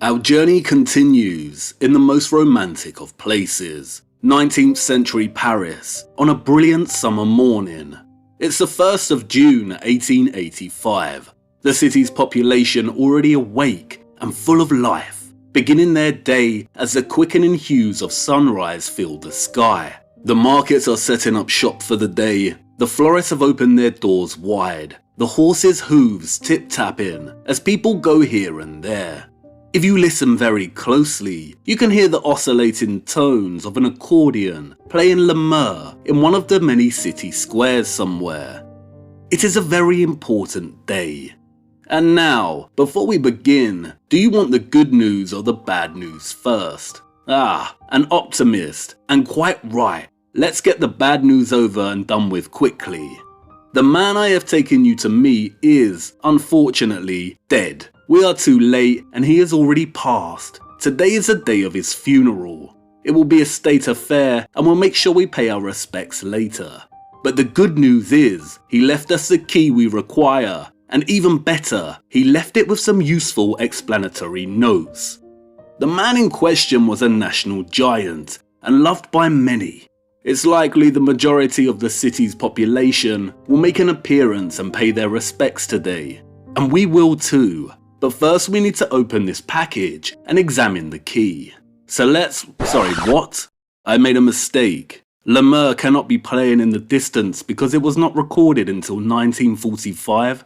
Our journey continues in the most romantic of places, 19th century Paris, on a brilliant summer morning. It's the 1st of June 1885. The city's population already awake and full of life, beginning their day as the quickening hues of sunrise fill the sky. The markets are setting up shop for the day. The florists have opened their doors wide, the horses' hooves tip-tapping as people go here and there. If you listen very closely, you can hear the oscillating tones of an accordion playing Le Meur in one of the many city squares somewhere. It is a very important day. And now, before we begin, do you want the good news or the bad news first? An optimist, and quite right. Let's get the bad news over and done with quickly. The man I have taken you to meet is, unfortunately, dead. We are too late and he has already passed. Today is the day of his funeral. It will be a state affair and we'll make sure we pay our respects later. But the good news is, he left us the key we require, and even better, he left it with some useful explanatory notes. The man in question was a national giant and loved by many. It's likely the majority of the city's population will make an appearance and pay their respects today. And we will too. But first we need to open this package and examine the key. Sorry, what? I made a mistake. Le Meur cannot be playing in the distance because it was not recorded until 1945.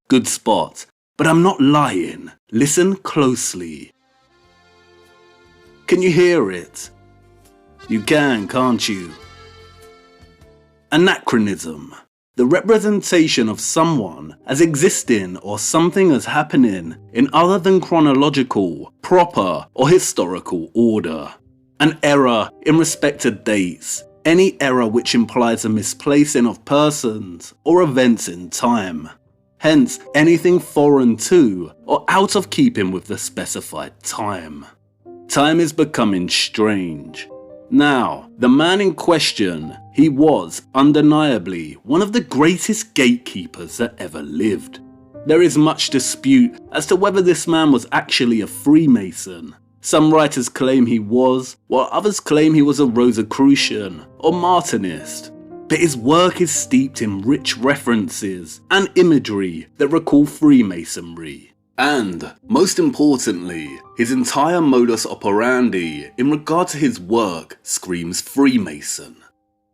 Good spot. But I'm not lying. Listen closely. Can you hear it? You can, can't you? Anachronism. The representation of someone as existing or something as happening in other than chronological, proper, or historical order. An error in respect to dates. Any error which implies a misplacing of persons or events in time. Hence, anything foreign to or out of keeping with the specified time. Time is becoming strange. Now, the man in question, he was undeniably one of the greatest gatekeepers that ever lived. There is much dispute as to whether this man was actually a Freemason. Some writers claim he was, while others claim he was a Rosicrucian or Martinist. But his work is steeped in rich references and imagery that recall Freemasonry. And, most importantly, his entire modus operandi in regard to his work screams Freemason.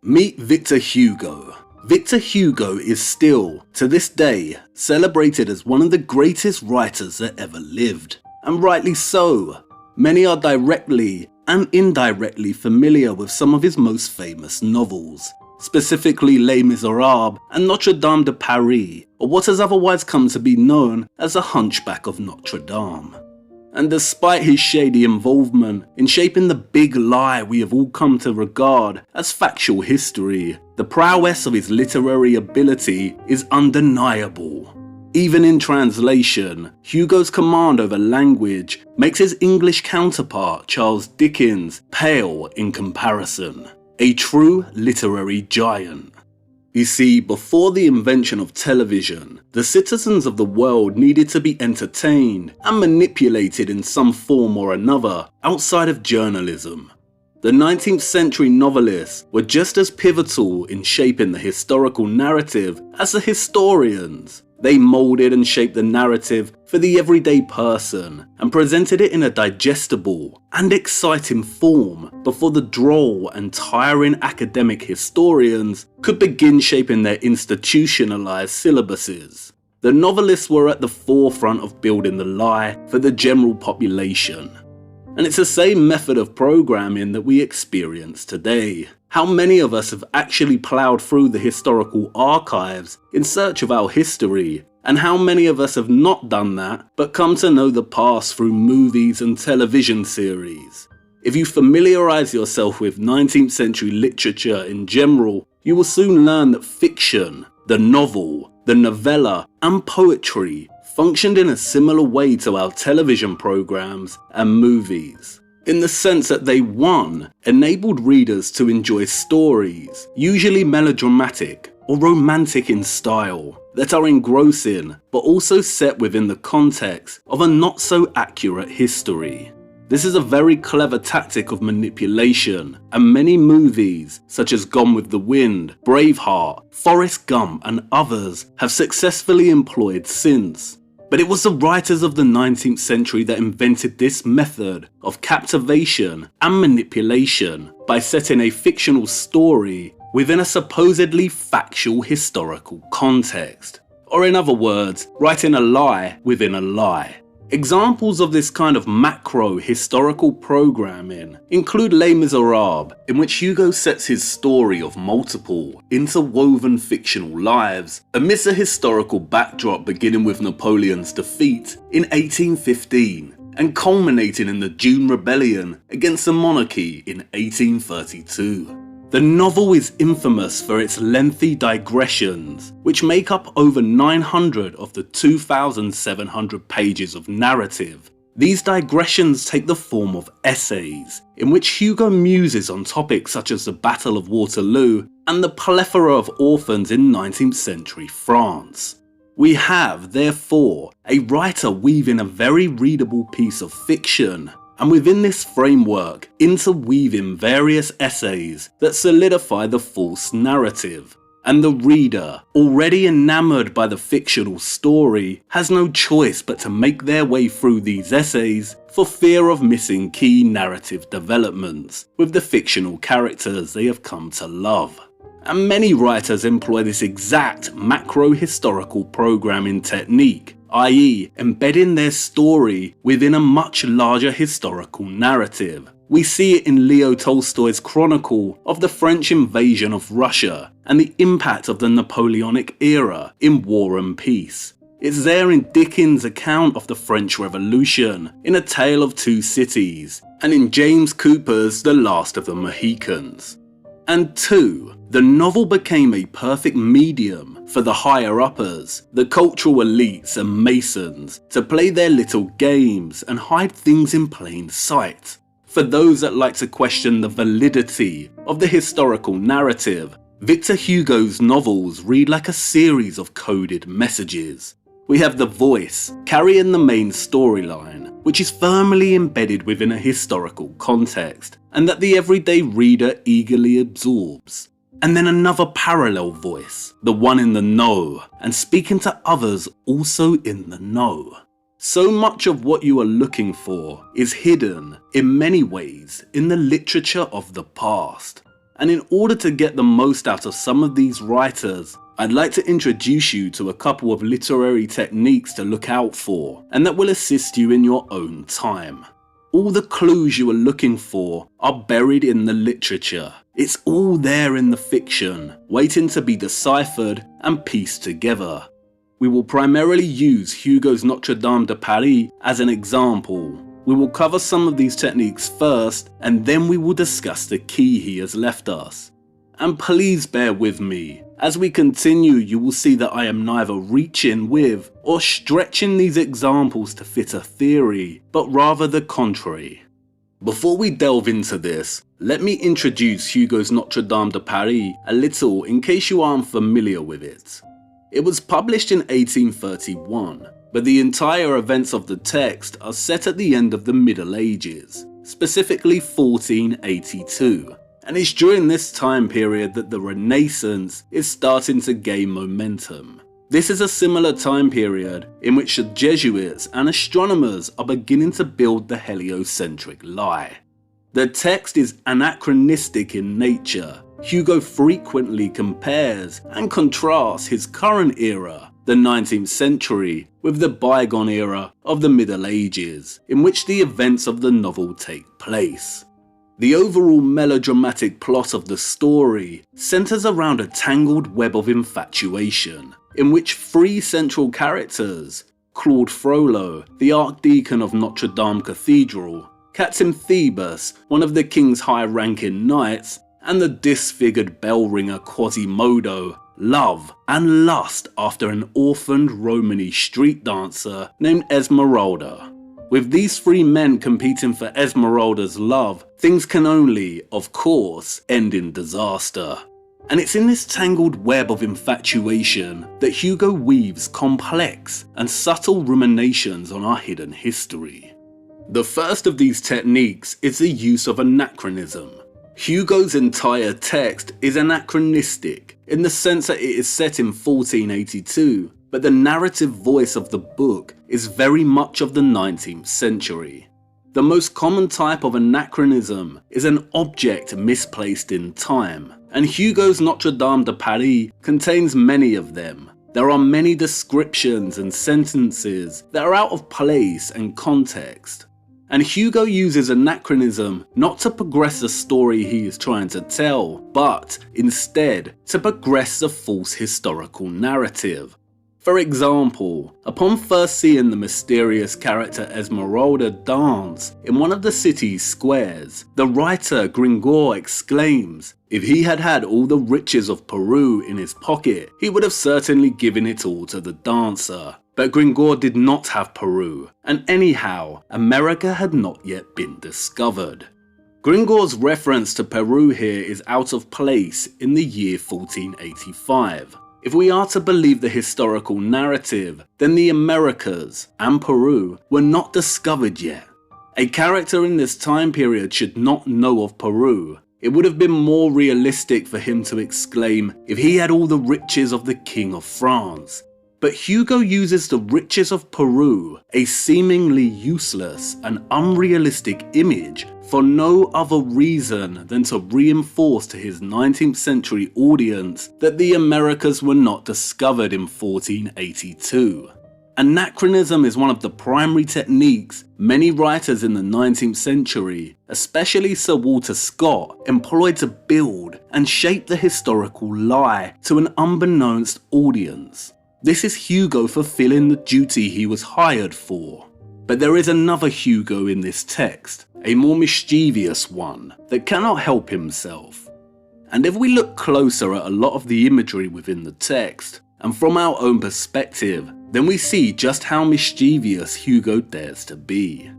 Meet Victor Hugo. Victor Hugo is still, to this day, celebrated as one of the greatest writers that ever lived. And rightly so. Many are directly and indirectly familiar with some of his most famous novels, specifically Les Miserables and Notre Dame de Paris, or what has otherwise come to be known as the Hunchback of Notre Dame. And despite his shady involvement in shaping the big lie we have all come to regard as factual history, the prowess of his literary ability is undeniable. Even in translation, Hugo's command over language makes his English counterpart Charles Dickens pale in comparison. A true literary giant. You see, before the invention of television, the citizens of the world needed to be entertained and manipulated in some form or another outside of journalism. The 19th century novelists were just as pivotal in shaping the historical narrative as the historians. They moulded and shaped the narrative for the everyday person and presented it in a digestible and exciting form before the droll and tiring academic historians could begin shaping their institutionalized syllabuses. The novelists were at the forefront of building the lie for the general population. And it's the same method of programming that we experience today. How many of us have actually ploughed through the historical archives in search of our history, and how many of us have not done that but come to know the past through movies and television series? If you familiarise yourself with 19th century literature in general, you will soon learn that fiction, the novel, the novella, and poetry functioned in a similar way to our television programs and movies, in the sense that they, one, enabled readers to enjoy stories, usually melodramatic or romantic in style, that are engrossing but also set within the context of a not so accurate history. This is a very clever tactic of manipulation, and many movies, such as Gone with the Wind, Braveheart, Forrest Gump and others, have successfully employed since. But it was the writers of the 19th century that invented this method of captivation and manipulation by setting a fictional story within a supposedly factual historical context. Or in other words, writing a lie within a lie. Examples of this kind of macro historical programming include Les Miserables, in which Hugo sets his story of multiple, interwoven fictional lives amidst a historical backdrop beginning with Napoleon's defeat in 1815 and culminating in the June Rebellion against the monarchy in 1832. The novel is infamous for its lengthy digressions, which make up over 900 of the 2,700 pages of narrative. These digressions take the form of essays, in which Hugo muses on topics such as the Battle of Waterloo and the plethora of orphans in 19th century France. We have, therefore, a writer weaving a very readable piece of fiction, and within this framework, interweaving various essays that solidify the false narrative. And the reader, already enamored by the fictional story, has no choice but to make their way through these essays for fear of missing key narrative developments with the fictional characters they have come to love. And many writers employ this exact macro-historical programming technique, i.e. embedding their story within a much larger historical narrative. We see it in Leo Tolstoy's chronicle of the French invasion of Russia and the impact of the Napoleonic era in War and Peace. It's there in Dickens' account of the French Revolution, in A Tale of Two Cities, and in James Cooper's The Last of the Mohicans. And 2. The novel became a perfect medium for the higher-uppers, the cultural elites and masons, to play their little games and hide things in plain sight. For those that like to question the validity of the historical narrative, Victor Hugo's novels read like a series of coded messages. We have the voice carrying the main storyline, which is firmly embedded within a historical context, and that the everyday reader eagerly absorbs. And then another parallel voice, the one in the know, and speaking to others also in the know. So much of what you are looking for is hidden, in many ways, in the literature of the past. And in order to get the most out of some of these writers, I'd like to introduce you to a couple of literary techniques to look out for, and that will assist you in your own time. All the clues you are looking for are buried in the literature. It's all there in the fiction, waiting to be deciphered and pieced together. We will primarily use Hugo's Notre Dame de Paris as an example. We will cover some of these techniques first, and then we will discuss the key he has left us. And please bear with me. As we continue, you will see that I am neither reaching with or stretching these examples to fit a theory, but rather the contrary. Before we delve into this, let me introduce Hugo's Notre Dame de Paris a little in case you aren't familiar with it. It was published in 1831, but the entire events of the text are set at the end of the Middle Ages, specifically 1482. And it's during this time period that the Renaissance is starting to gain momentum. This is a similar time period in which the Jesuits and astronomers are beginning to build the heliocentric lie. The text is anachronistic in nature. Hugo frequently compares and contrasts his current era, the 19th century, with the bygone era of the Middle Ages, in which the events of the novel take place. The overall melodramatic plot of the story centers around a tangled web of infatuation, in which three central characters, Claude Frollo, the Archdeacon of Notre Dame Cathedral, Captain Phoebus, one of the king's high-ranking knights, and the disfigured bell ringer Quasimodo, love and lust after an orphaned Romany street dancer named Esmeralda. With these three men competing for Esmeralda's love, things can only, of course, end in disaster. And it's in this tangled web of infatuation that Hugo weaves complex and subtle ruminations on our hidden history. The first of these techniques is the use of anachronism. Hugo's entire text is anachronistic in the sense that it is set in 1482, but the narrative voice of the book is very much of the 19th century. The most common type of anachronism is an object misplaced in time, and Hugo's Notre Dame de Paris contains many of them. There are many descriptions and sentences that are out of place and context. And Hugo uses anachronism not to progress the story he is trying to tell, but instead to progress the false historical narrative. For example, upon first seeing the mysterious character Esmeralda dance in one of the city's squares, the writer Gringoire exclaims, if he had had all the riches of Peru in his pocket, he would have certainly given it all to the dancer. But Gringoire did not have Peru, and anyhow, America had not yet been discovered. Gringoire's reference to Peru here is out of place in the year 1485. If we are to believe the historical narrative, then the Americas and Peru were not discovered yet. A character in this time period should not know of Peru. It would have been more realistic for him to exclaim, if he had all the riches of the King of France. But Hugo uses the riches of Peru, a seemingly useless and unrealistic image, for no other reason than to reinforce to his 19th century audience that the Americas were not discovered in 1482. Anachronism is one of the primary techniques many writers in the 19th century, especially Sir Walter Scott, employed to build and shape the historical lie to an unbeknownst audience. This is Hugo fulfilling the duty he was hired for. But there is another Hugo in this text, a more mischievous one that cannot help himself. And if we look closer at a lot of the imagery within the text, and from our own perspective, then we see just how mischievous Hugo dares to be.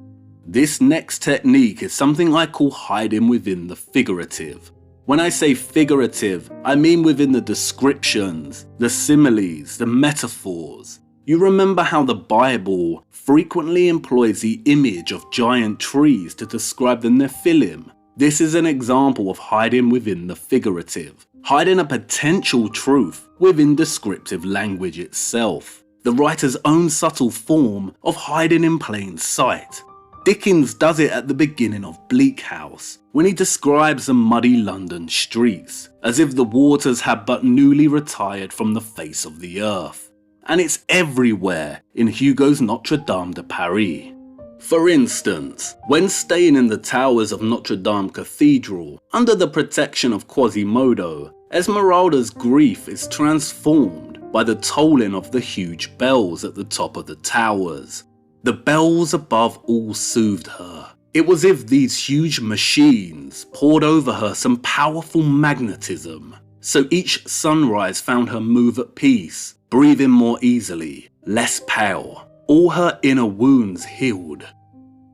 This next technique is something I call hiding within the figurative. When I say figurative, I mean within the descriptions, the similes, the metaphors. You remember how the Bible frequently employs the image of giant trees to describe the Nephilim. This is an example of hiding within the figurative, hiding a potential truth within descriptive language itself, the writer's own subtle form of hiding in plain sight. Dickens does it at the beginning of Bleak House, when he describes the muddy London streets, as if the waters had but newly retired from the face of the earth. And it's everywhere in Hugo's Notre Dame de Paris. For instance, when staying in the towers of Notre Dame Cathedral, under the protection of Quasimodo, Esmeralda's grief is transformed by the tolling of the huge bells at the top of the towers. The bells above all soothed her. It was as if these huge machines poured over her some powerful magnetism. So each sunrise found her move at peace, breathing more easily, less pale, all her inner wounds healed.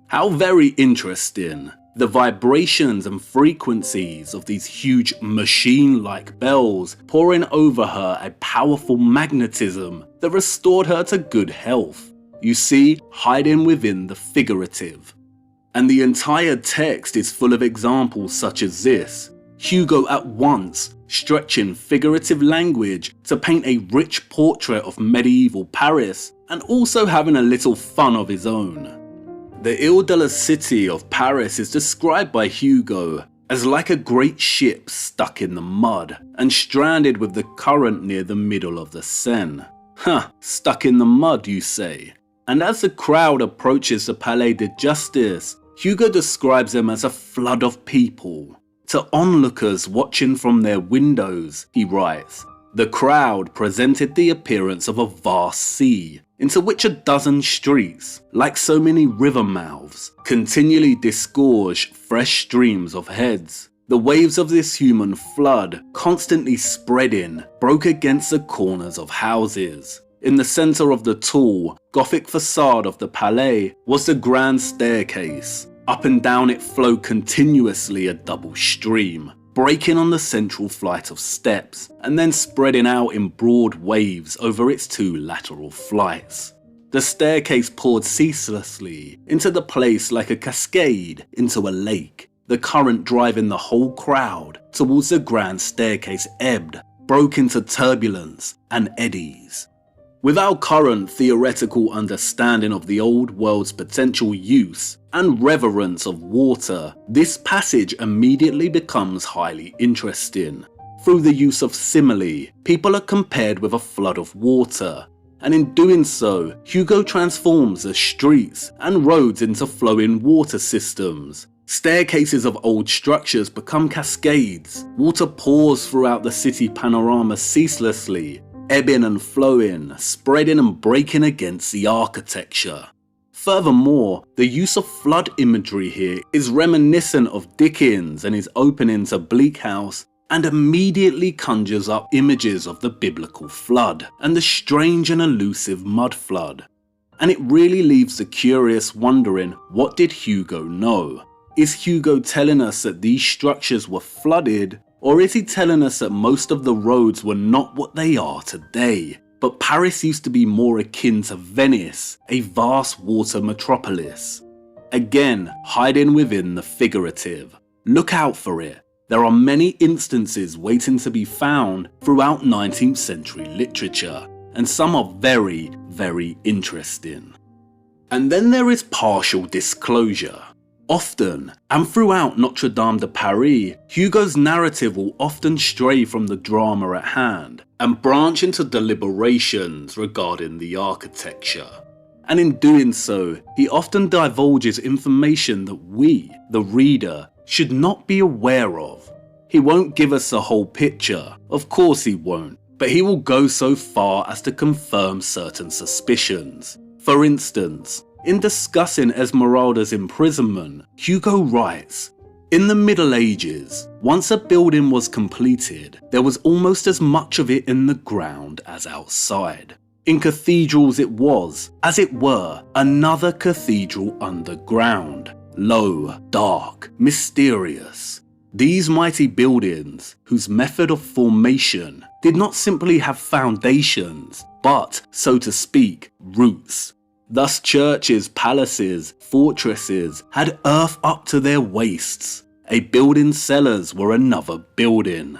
How very interesting. The vibrations and frequencies of these huge machine-like bells pouring over her a powerful magnetism that restored her to good health. You see, hiding within the figurative. And the entire text is full of examples such as this. Hugo at once stretching figurative language to paint a rich portrait of medieval Paris and also having a little fun of his own. The Ile de la City of Paris is described by Hugo as like a great ship stuck in the mud and stranded with the current near the middle of the Seine. Stuck in the mud, you say? And as the crowd approaches the Palais de Justice, Hugo describes them as a flood of people. To onlookers watching from their windows, he writes, the crowd presented the appearance of a vast sea, into which a dozen streets, like so many river mouths, continually disgorge fresh streams of heads. The waves of this human flood, constantly spreading, broke against the corners of houses. In the centre of the tall, Gothic facade of the Palais was the grand staircase. Up and down it flowed continuously a double stream, breaking on the central flight of steps and then spreading out in broad waves over its two lateral flights. The staircase poured ceaselessly into the place like a cascade into a lake, the current driving the whole crowd towards the grand staircase ebbed, broke into turbulence and eddies. With our current theoretical understanding of the old world's potential use and reverence of water, this passage immediately becomes highly interesting. Through the use of simile, people are compared with a flood of water, and in doing so, Hugo transforms the streets and roads into flowing water systems. Staircases of old structures become cascades, water pours throughout the city panorama ceaselessly, ebbing and flowing, spreading and breaking against the architecture. Furthermore, the use of flood imagery here is reminiscent of Dickens and his opening to Bleak House, and immediately conjures up images of the biblical flood and the strange and elusive mud flood. And it really leaves the curious wondering, what did Hugo know? Is Hugo telling us that these structures were flooded, or is he telling us that most of the roads were not what they are today, but Paris used to be more akin to Venice, a vast water metropolis? Again, hiding within the figurative. Look out for it. There are many instances waiting to be found throughout 19th century literature, and some are very, very interesting. And then there is partial disclosure. Often, and throughout Notre Dame de Paris, Hugo's narrative will often stray from the drama at hand and branch into deliberations regarding the architecture. And in doing so, he often divulges information that we, the reader, should not be aware of. He won't give us the whole picture, of course he won't, but he will go so far as to confirm certain suspicions. For instance, in discussing Esmeralda's imprisonment, Hugo writes, "In the Middle Ages, once a building was completed, there was almost as much of it in the ground as outside. In cathedrals it was, as it were, another cathedral underground, low, dark, mysterious. These mighty buildings, whose method of formation did not simply have foundations, but, so to speak, roots. Thus churches, palaces, fortresses had earth up to their waists. A building's cellars were another building."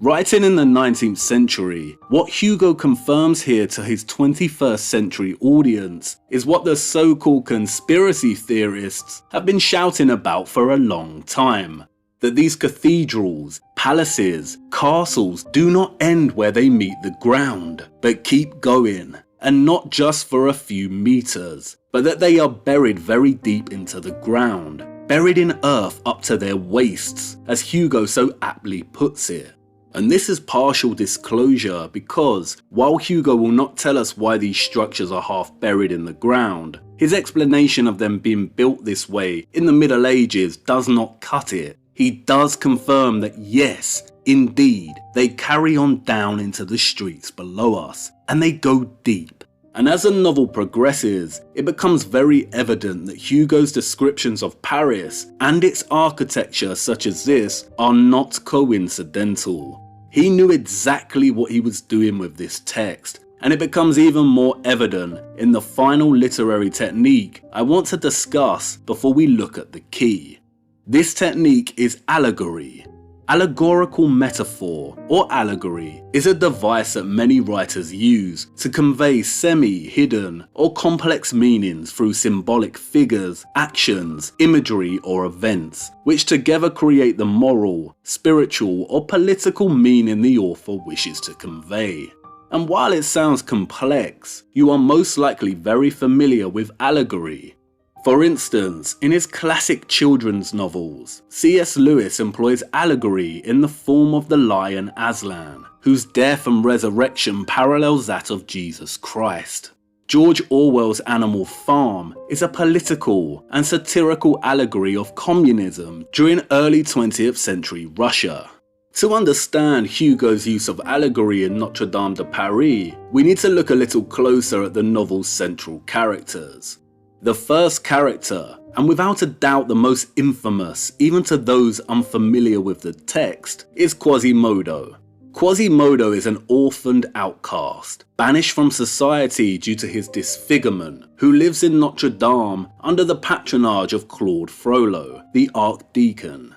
Writing in the 19th century, what Hugo confirms here to his 21st century audience is what the so-called conspiracy theorists have been shouting about for a long time. That these cathedrals, palaces, castles do not end where they meet the ground, but keep going. And not just for a few meters, but that they are buried very deep into the ground, buried in earth up to their waists, as Hugo so aptly puts it. And this is partial disclosure because, while Hugo will not tell us why these structures are half buried in the ground, his explanation of them being built this way in the Middle Ages does not cut it. He does confirm that yes, indeed, they carry on down into the streets below us, and they go deep. And as the novel progresses, it becomes very evident that Hugo's descriptions of Paris and its architecture such as this are not coincidental. He knew exactly what he was doing with this text, and it becomes even more evident in the final literary technique I want to discuss before we look at the key. This technique is allegory. Allegorical metaphor, or allegory, is a device that many writers use to convey semi-hidden or complex meanings through symbolic figures, actions, imagery, or events, which together create the moral, spiritual, or political meaning the author wishes to convey. And while it sounds complex, you are most likely very familiar with allegory. For instance, in his classic children's novels, C.S. Lewis employs allegory in the form of the lion Aslan, whose death and resurrection parallels that of Jesus Christ. George Orwell's Animal Farm is a political and satirical allegory of communism during early 20th century Russia. To understand Hugo's use of allegory in Notre Dame de Paris, we need to look a little closer at the novel's central characters. The first character, and without a doubt the most infamous even to those unfamiliar with the text, is Quasimodo. Quasimodo is an orphaned outcast, banished from society due to his disfigurement, who lives in Notre Dame under the patronage of Claude Frollo, the Archdeacon.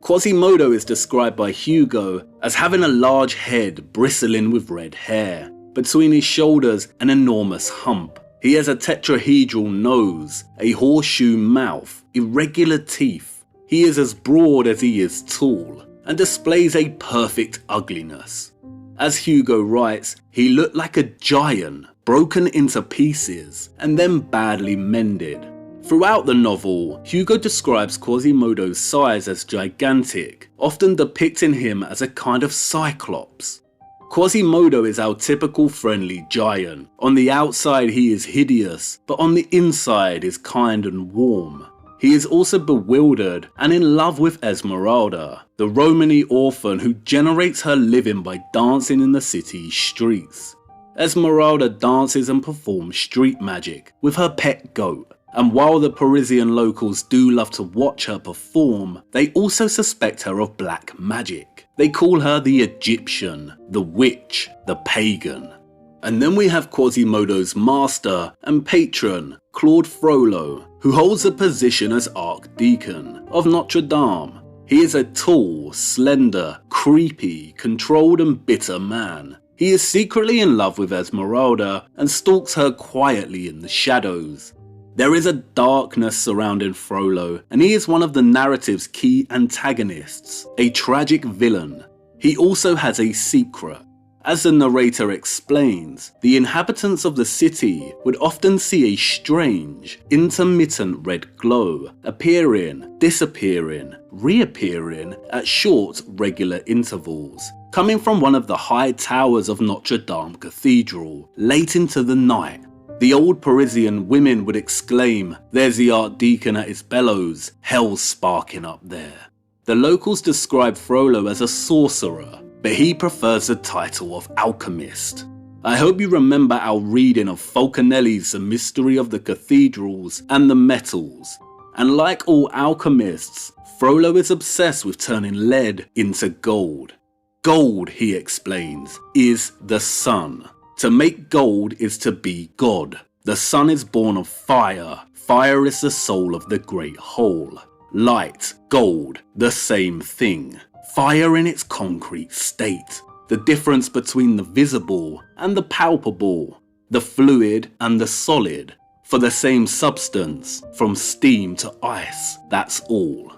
Quasimodo is described by Hugo as having a large head bristling with red hair, between his shoulders an enormous hump. He has a tetrahedral nose, a horseshoe mouth, irregular teeth. He is as broad as he is tall, and displays a perfect ugliness. As Hugo writes, he looked like a giant, broken into pieces, and then badly mended. Throughout the novel, Hugo describes Quasimodo's size as gigantic, often depicting him as a kind of cyclops. Quasimodo is our typical friendly giant. On the outside he is hideous, but on the inside is kind and warm. He is also bewildered and in love with Esmeralda, the Romany orphan who generates her living by dancing in the city's streets. Esmeralda dances and performs street magic with her pet goat, and while the Parisian locals do love to watch her perform, they also suspect her of black magic. They call her the Egyptian, the witch, the pagan. And then we have Quasimodo's master and patron, Claude Frollo, who holds the position as Archdeacon of Notre Dame. He is a tall, slender, creepy, controlled and bitter man. He is secretly in love with Esmeralda and stalks her quietly in the shadows. There is a darkness surrounding Frollo, and he is one of the narrative's key antagonists, a tragic villain. He also has a secret. As the narrator explains, the inhabitants of the city would often see a strange, intermittent red glow, appearing, disappearing, reappearing at short, regular intervals, coming from one of the high towers of Notre Dame Cathedral, late into the night. The old Parisian women would exclaim, "There's the Archdeacon at his bellows, hell's sparking up there." The locals describe Frollo as a sorcerer, but he prefers the title of alchemist. I hope you remember our reading of Falconelli's The Mystery of the Cathedrals and the Metals. And like all alchemists, Frollo is obsessed with turning lead into gold. Gold, he explains, is the sun. To make gold is to be God. The sun is born of fire. Fire is the soul of the great whole. Light, gold, the same thing. Fire in its concrete state. The difference between the visible and the palpable. The fluid and the solid. For the same substance, from steam to ice, that's all.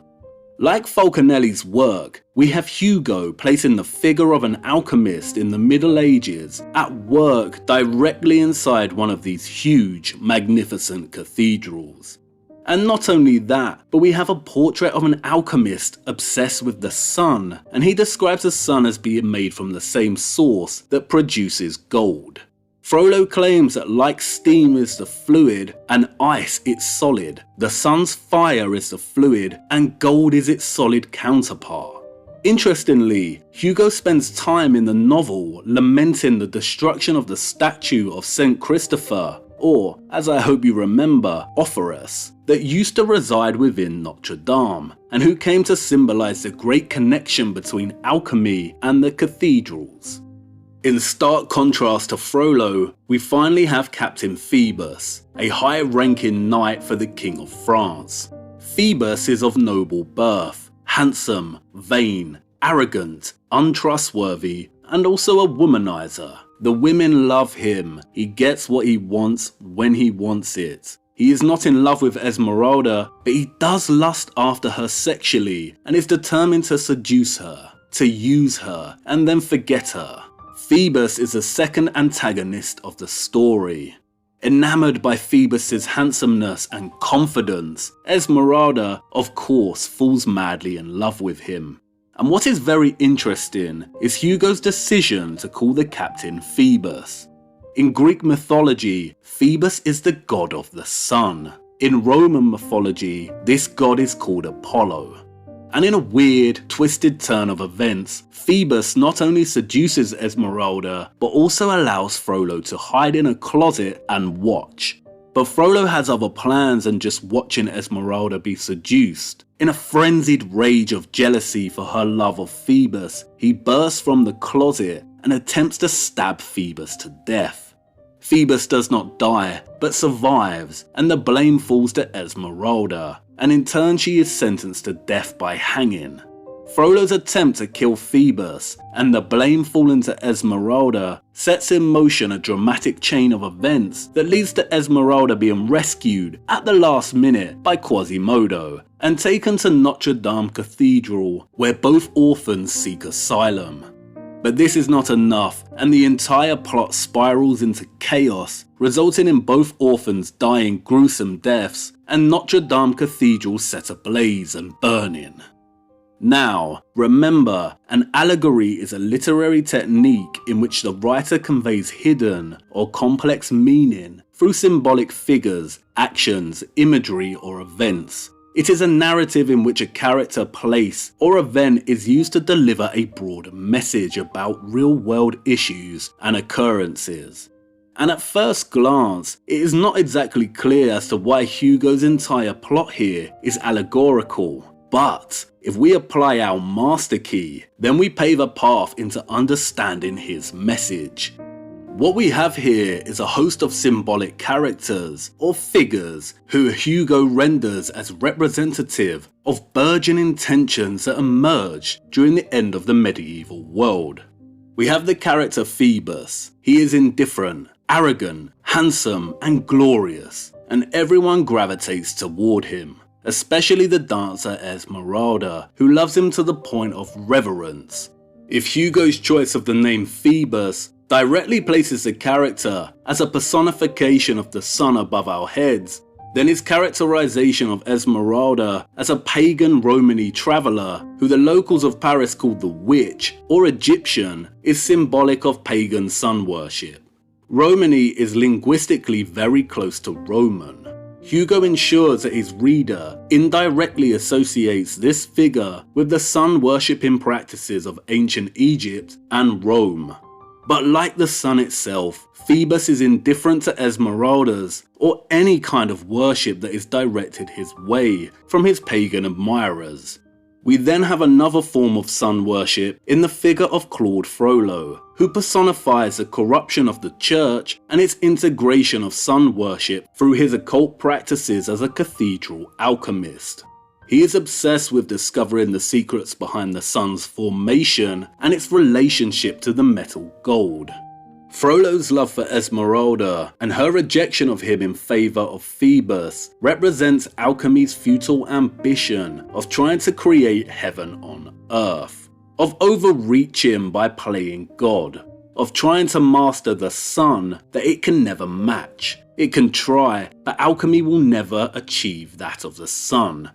Like Falconelli's work, we have Hugo placing the figure of an alchemist in the Middle Ages at work directly inside one of these huge, magnificent cathedrals. And not only that, but we have a portrait of an alchemist obsessed with the sun, and he describes the sun as being made from the same source that produces gold. Frollo claims that like steam is the fluid and ice its solid, the sun's fire is the fluid and gold is its solid counterpart. Interestingly, Hugo spends time in the novel lamenting the destruction of the statue of Saint Christopher, or, as I hope you remember, Ophoros, that used to reside within Notre Dame, and who came to symbolize the great connection between alchemy and the cathedrals. In stark contrast to Frollo, we finally have Captain Phoebus, a high-ranking knight for the King of France. Phoebus is of noble birth, handsome, vain, arrogant, untrustworthy, and also a womanizer. The women love him. He gets what he wants when he wants it. He is not in love with Esmeralda, but he does lust after her sexually and is determined to seduce her, to use her, and then forget her. Phoebus is the second antagonist of the story. Enamored by Phoebus's handsomeness and confidence, Esmeralda, of course, falls madly in love with him. And what is very interesting is Hugo's decision to call the captain Phoebus. In Greek mythology, Phoebus is the god of the sun. In Roman mythology, this god is called Apollo. And in a weird, twisted turn of events, Phoebus not only seduces Esmeralda, but also allows Frollo to hide in a closet and watch. But Frollo has other plans than just watching Esmeralda be seduced. In a frenzied rage of jealousy for her love of Phoebus, he bursts from the closet and attempts to stab Phoebus to death. Phoebus does not die, but survives, and the blame falls to Esmeralda, and in turn she is sentenced to death by hanging. Frollo's attempt to kill Phoebus, and the blame falling to Esmeralda, sets in motion a dramatic chain of events that leads to Esmeralda being rescued at the last minute by Quasimodo, and taken to Notre Dame Cathedral, where both orphans seek asylum. But this is not enough, and the entire plot spirals into chaos, resulting in both orphans dying gruesome deaths, and Notre Dame Cathedral set ablaze and burning. Now, remember, an allegory is a literary technique in which the writer conveys hidden or complex meaning through symbolic figures, actions, imagery, or events. It is a narrative in which a character, place, or event is used to deliver a broad message about real-world issues and occurrences. And at first glance, it is not exactly clear as to why Hugo's entire plot here is allegorical. But if we apply our master key, then we pave a path into understanding his message. What we have here is a host of symbolic characters or figures who Hugo renders as representative of burgeoning tensions that emerged during the end of the medieval world. We have the character Phoebus. He is indifferent, arrogant, handsome, and glorious, and everyone gravitates toward him. Especially the dancer Esmeralda, who loves him to the point of reverence. If Hugo's choice of the name Phoebus directly places the character as a personification of the sun above our heads, then his characterization of Esmeralda as a pagan Romany traveller who the locals of Paris called the witch or Egyptian is symbolic of pagan sun worship. Romany is linguistically very close to Roman. Hugo ensures that his reader indirectly associates this figure with the sun worshipping practices of ancient Egypt and Rome. But like the sun itself, Phoebus is indifferent to Esmeralda's or any kind of worship that is directed his way from his pagan admirers. We then have another form of sun worship in the figure of Claude Frollo, who personifies the corruption of the church and its integration of sun worship through his occult practices as a cathedral alchemist. He is obsessed with discovering the secrets behind the sun's formation and its relationship to the metal gold. Frollo's love for Esmeralda and her rejection of him in favour of Phoebus represents alchemy's futile ambition of trying to create heaven on earth, of overreaching by playing God, of trying to master the sun that it can never match. It can try, but alchemy will never achieve that of the sun.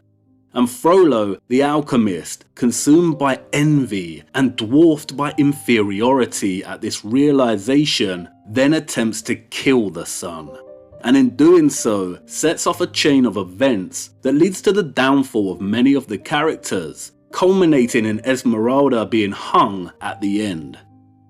And Frollo, the alchemist, consumed by envy and dwarfed by inferiority at this realization, then attempts to kill the sun. And in doing so, sets off a chain of events that leads to the downfall of many of the characters, culminating in Esmeralda being hung at the end.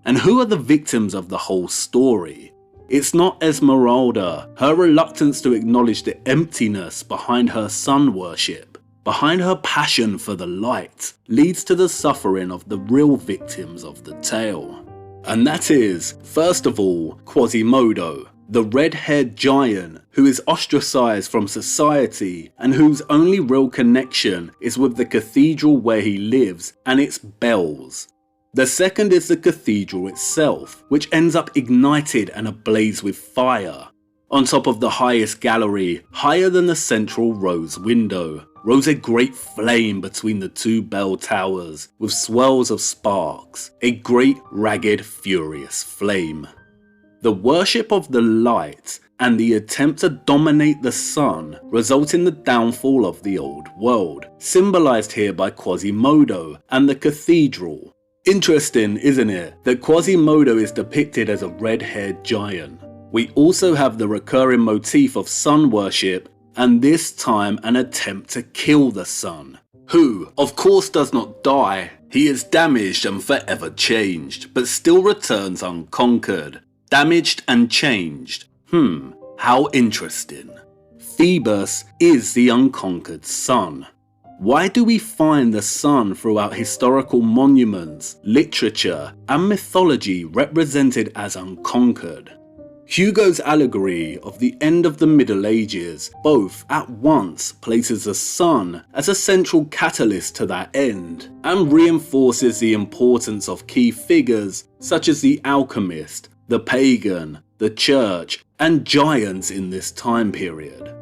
And who are the victims of the whole story? It's not Esmeralda. Her reluctance to acknowledge the emptiness behind her sun worship, behind her passion for the light, leads to the suffering of the real victims of the tale. And that is, first of all, Quasimodo, the red-haired giant who is ostracized from society and whose only real connection is with the cathedral where he lives and its bells. The second is the cathedral itself, which ends up ignited and ablaze with fire. On top of the highest gallery, higher than the central rose window, rose a great flame between the two bell towers with swirls of sparks, a great ragged furious flame. The worship of the light and the attempt to dominate the sun result in the downfall of the old world, symbolized here by Quasimodo and the cathedral. Interesting, isn't it, that Quasimodo is depicted as a red-haired giant. We also have the recurring motif of sun worship, and this time an attempt to kill the sun, who, of course, does not die. He is damaged and forever changed, but still returns unconquered. Damaged and changed. How interesting. Phoebus is the unconquered sun. Why do we find the sun throughout historical monuments, literature, and mythology represented as unconquered? Hugo's allegory of the end of the Middle Ages both at once places the sun as a central catalyst to that end, and reinforces the importance of key figures such as the alchemist, the pagan, the church, and giants in this time period.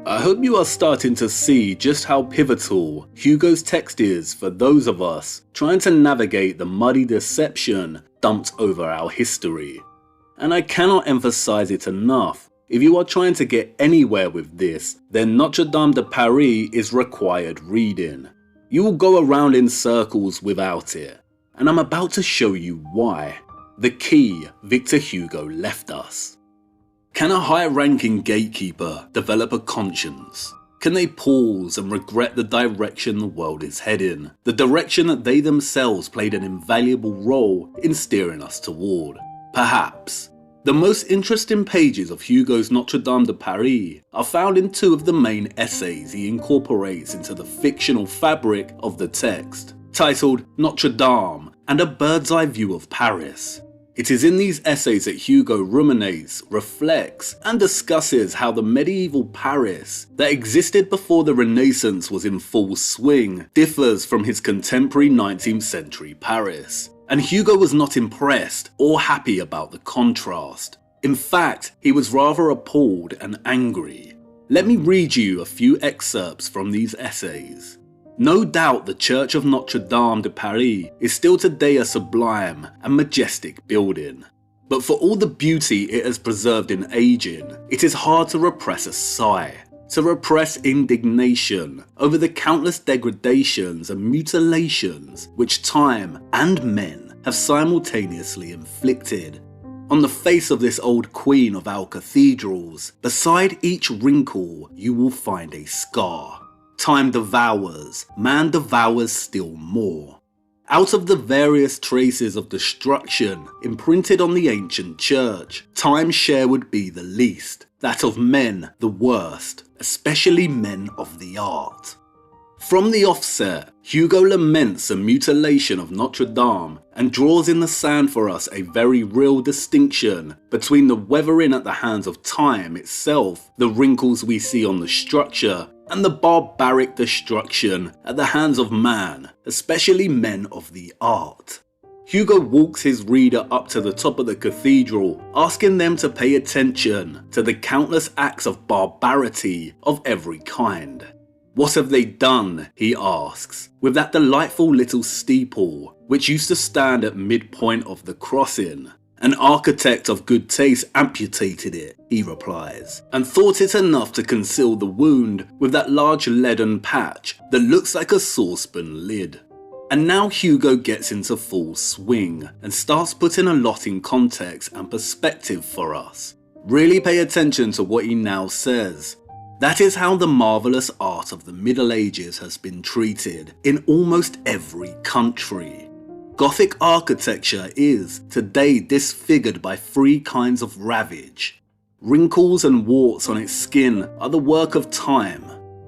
I hope you are starting to see just how pivotal Hugo's text is for those of us trying to navigate the muddy deception dumped over our history. And I cannot emphasize it enough, if you are trying to get anywhere with this, then Notre Dame de Paris is required reading. You will go around in circles without it, and I'm about to show you why. The key Victor Hugo left us. Can a high-ranking gatekeeper develop a conscience? Can they pause and regret the direction the world is heading, the direction that they themselves played an invaluable role in steering us toward? Perhaps. The most interesting pages of Hugo's Notre Dame de Paris are found in two of the main essays he incorporates into the fictional fabric of the text, titled Notre Dame and A Bird's Eye View of Paris. It is in these essays that Hugo ruminates, reflects, and discusses how the medieval Paris that existed before the Renaissance was in full swing differs from his contemporary 19th century Paris. And Hugo was not impressed or happy about the contrast. In fact, he was rather appalled and angry. Let me read you a few excerpts from these essays. No doubt the Church of Notre Dame de Paris is still today a sublime and majestic building. But for all the beauty it has preserved in aging, it is hard to repress a sigh, to repress indignation over the countless degradations and mutilations which time and men have simultaneously inflicted. On the face of this old queen of our cathedrals, beside each wrinkle you will find a scar. Time devours, man devours still more. Out of the various traces of destruction imprinted on the ancient church, time's share would be the least, that of men the worst, especially men of the art. From the offset, Hugo laments the mutilation of Notre Dame and draws in the sand for us a very real distinction between the weathering at the hands of time itself, the wrinkles we see on the structure, and the barbaric destruction at the hands of man, especially men of the art. Hugo walks his reader up to the top of the cathedral, asking them to pay attention to the countless acts of barbarity of every kind. What have they done, he asks, with that delightful little steeple, which used to stand at midpoint of the crossing? An architect of good taste amputated it, he replies, and thought it enough to conceal the wound with that large leaden patch that looks like a saucepan lid. And now Hugo gets into full swing and starts putting a lot in context and perspective for us. Really pay attention to what he now says. That is how the marvellous art of the Middle Ages has been treated in almost every country. Gothic architecture is today disfigured by three kinds of ravage. Wrinkles and warts on its skin are the work of time.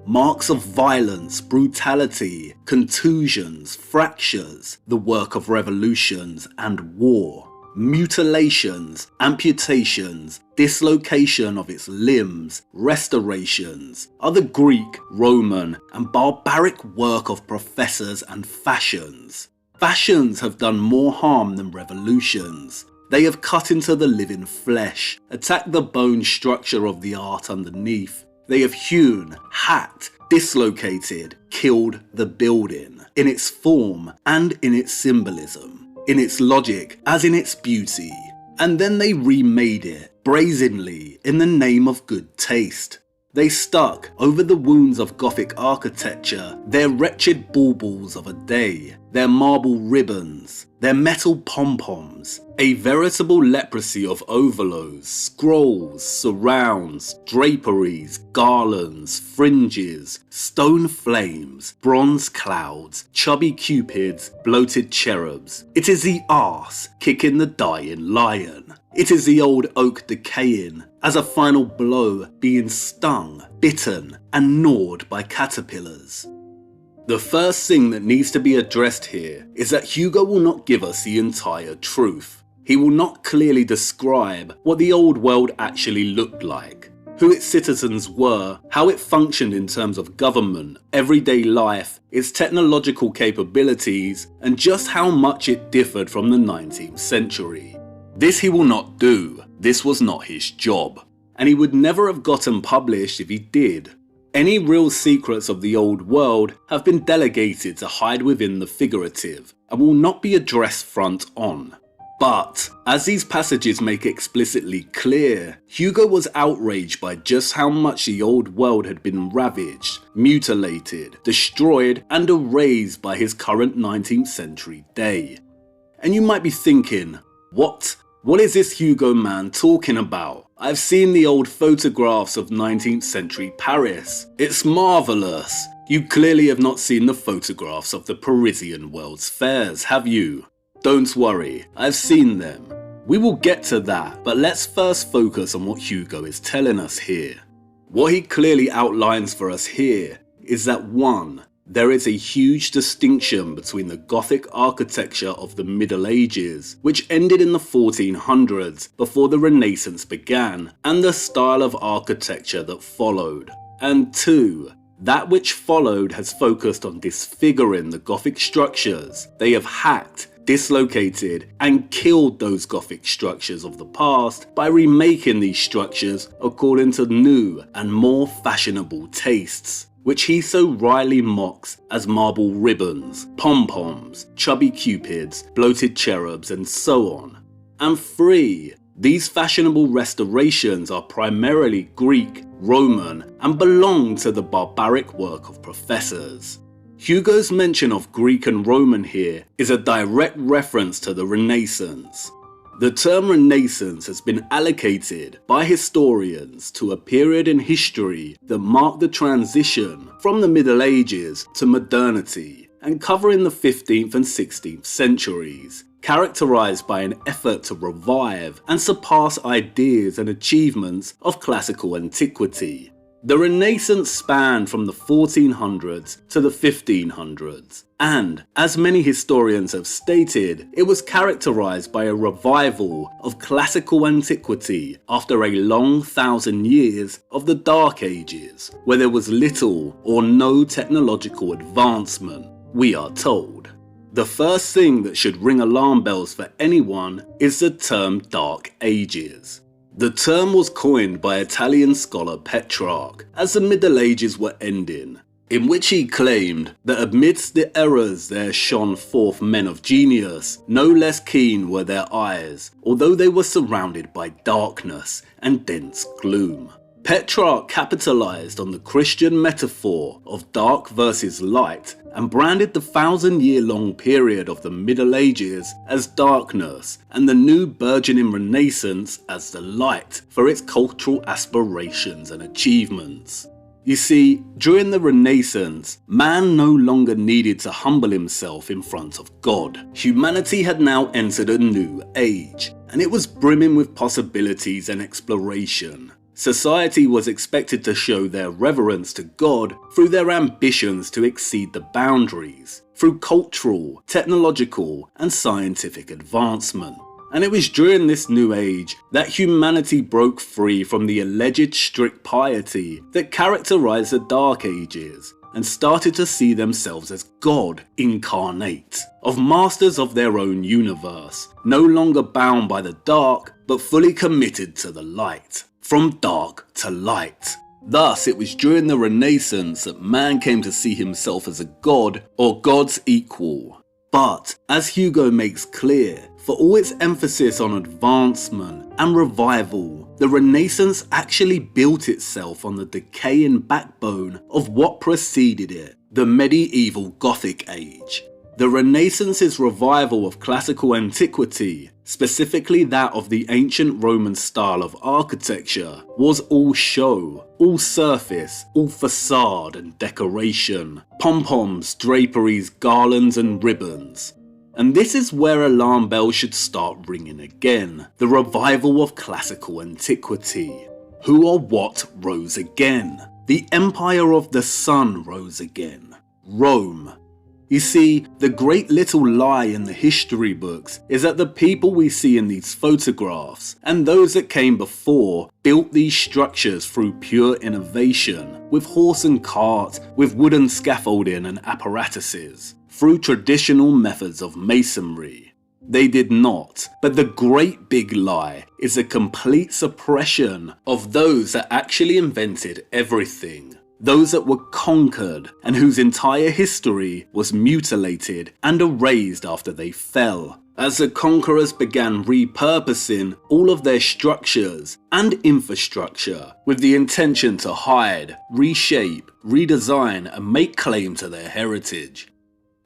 Marks of violence, brutality, contusions, fractures, the work of revolutions and war. Mutilations, amputations, dislocation of its limbs, restorations are the Greek, Roman, and barbaric work of professors and fashions. Fashions have done more harm than revolutions. They have cut into the living flesh, attacked the bone structure of the art underneath. They have hewn, hacked, dislocated, killed the building, in its form and in its symbolism, in its logic as in its beauty. And then they remade it, brazenly, in the name of good taste. They stuck over the wounds of Gothic architecture their wretched baubles of a day, their marble ribbons, their metal pom-poms, a veritable leprosy of overlows, scrolls, surrounds, draperies, garlands, fringes, stone flames, bronze clouds, chubby cupids, bloated cherubs. It is the arse kicking the dying lion. It is the old oak decaying, as a final blow being stung, bitten, and gnawed by caterpillars. The first thing that needs to be addressed here is that Hugo will not give us the entire truth. He will not clearly describe what the old world actually looked like, who its citizens were, how it functioned in terms of government, everyday life, its technological capabilities, and just how much it differed from the 19th century. This he will not do. This was not his job, and he would never have gotten published if he did. Any real secrets of the old world have been delegated to hide within the figurative and will not be addressed front on. But, as these passages make explicitly clear, Hugo was outraged by just how much the old world had been ravaged, mutilated, destroyed, and erased by his current 19th century day. And you might be thinking, what is this Hugo man talking about? I've seen the old photographs of 19th century Paris. It's marvellous. You clearly have not seen the photographs of the Parisian World's Fairs, have you? Don't worry, I've seen them. We will get to that, but let's first focus on what Hugo is telling us here. What he clearly outlines for us here is that 1. There is a huge distinction between the Gothic architecture of the Middle Ages, which ended in the 1400s before the Renaissance began, and the style of architecture that followed. And 2. That which followed has focused on disfiguring the Gothic structures. They have hacked, dislocated, and killed those Gothic structures of the past by remaking these structures according to new and more fashionable tastes, which he so wryly mocks as marble ribbons, pom-poms, chubby cupids, bloated cherubs, and so on. And 3. These fashionable restorations are primarily Greek, Roman, and belong to the barbaric work of professors. Hugo's mention of Greek and Roman here is a direct reference to the Renaissance. The term Renaissance has been allocated by historians to a period in history that marked the transition from the Middle Ages to modernity and covering the 15th and 16th centuries, characterized by an effort to revive and surpass ideas and achievements of classical antiquity. The Renaissance spanned from the 1400s to the 1500s, and, as many historians have stated, it was characterized by a revival of classical antiquity after a long 1,000 years of the Dark Ages, where there was little or no technological advancement, we are told. The first thing that should ring alarm bells for anyone is the term Dark Ages. The term was coined by Italian scholar Petrarch as the Middle Ages were ending, in which he claimed that amidst the errors there shone forth men of genius, no less keen were their eyes, although they were surrounded by darkness and dense gloom. Petrarch capitalized on the Christian metaphor of dark versus light and branded the 1,000-year-long period of the Middle Ages as darkness and the new burgeoning Renaissance as the light for its cultural aspirations and achievements. You see, during the Renaissance, man no longer needed to humble himself in front of God. Humanity had now entered a new age, and it was brimming with possibilities and exploration. Society was expected to show their reverence to God through their ambitions to exceed the boundaries, through cultural, technological, and scientific advancement. And it was during this new age that humanity broke free from the alleged strict piety that characterized the Dark Ages and started to see themselves as God incarnate, of masters of their own universe, no longer bound by the dark but fully committed to the light. From dark to light. Thus, it was during the Renaissance that man came to see himself as a god or God's equal. But, as Hugo makes clear, for all its emphasis on advancement and revival, the Renaissance actually built itself on the decaying backbone of what preceded it, the medieval Gothic age. The Renaissance's revival of classical antiquity, specifically that of the ancient Roman style of architecture, was all show, all surface, all facade and decoration, pom-poms, draperies, garlands and ribbons. And this is where alarm bells should start ringing again. The revival of classical antiquity. Who or what rose again? The empire of the sun rose again. Rome. You see, the great little lie in the history books is that the people we see in these photographs, and those that came before, built these structures through pure innovation, with horse and cart, with wooden scaffolding and apparatuses, through traditional methods of masonry. They did not, but the great big lie is a complete suppression of those that actually invented everything. Those that were conquered and whose entire history was mutilated and erased after they fell, as the conquerors began repurposing all of their structures and infrastructure with the intention to hide, reshape, redesign and make claim to their heritage.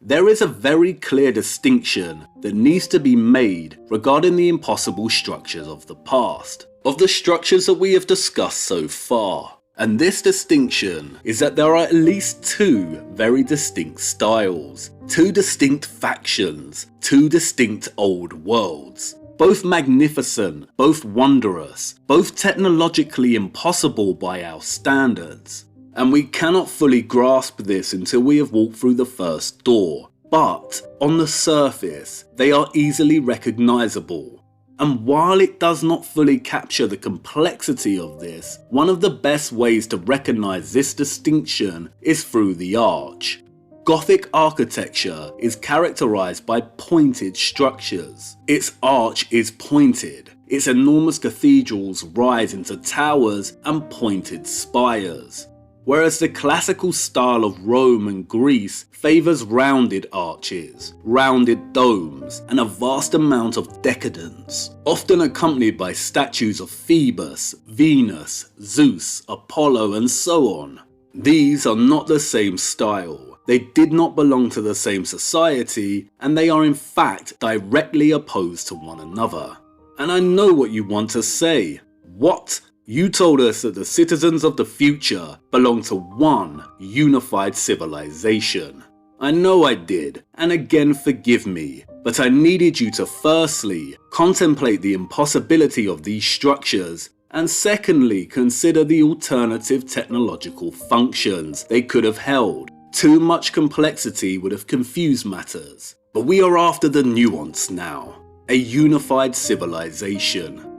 There is a very clear distinction that needs to be made regarding the impossible structures of the past, of the structures that we have discussed so far. And this distinction is that there are at least two very distinct styles, two distinct factions, two distinct old worlds. Both magnificent, both wondrous, both technologically impossible by our standards. And we cannot fully grasp this until we have walked through the first door. But, on the surface, they are easily recognizable. And while it does not fully capture the complexity of this, one of the best ways to recognize this distinction is through the arch. Gothic architecture is characterized by pointed structures. Its arch is pointed. Its enormous cathedrals rise into towers and pointed spires. Whereas the classical style of Rome and Greece favours rounded arches, rounded domes, and a vast amount of decadence, often accompanied by statues of Phoebus, Venus, Zeus, Apollo, and so on. These are not the same style. They did not belong to the same society, and they are in fact directly opposed to one another. And I know what you want to say. What? You told us that the citizens of the future belong to one unified civilization. I know I did, and again forgive me, but I needed you to firstly contemplate the impossibility of these structures, and secondly consider the alternative technological functions they could have held. Too much complexity would have confused matters, but we are after the nuance now. A unified civilization.